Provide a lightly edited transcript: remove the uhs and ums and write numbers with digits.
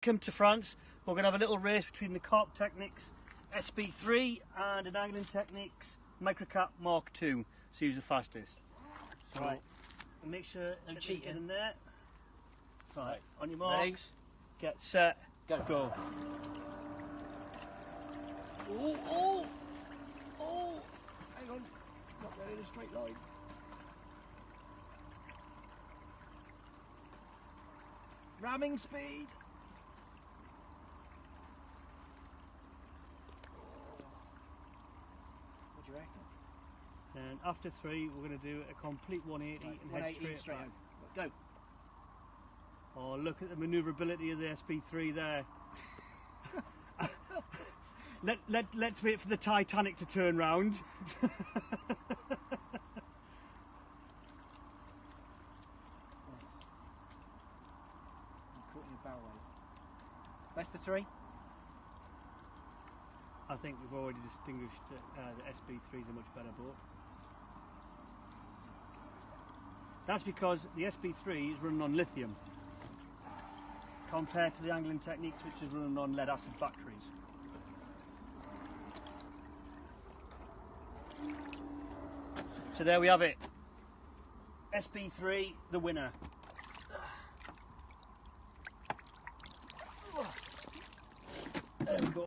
welcome to France. We're going to have a little race between the Carptechnics Sb3 and an Angling Technics Microcap Mark II. See who's the fastest. So, right. Make sure no cheating in there. Right, on your Ready? marks, get set, go. Oh! Hang on, not going in a straight line. Ramming speed. What do you reckon? And after 3, we're going to do a complete 180 Right, and 180 head straight back. Go. Oh, look at the manoeuvrability of the Sb3 there. Let's wait for the Titanic to turn round. Caught in a barrel wave. Best of 3? I think we've already distinguished the Sb3 is a much better boat. That's because the Sb3 is running on lithium compared to the Angling Techniques, which is running on lead acid batteries. So there we have it. Sb3, the winner. There we go.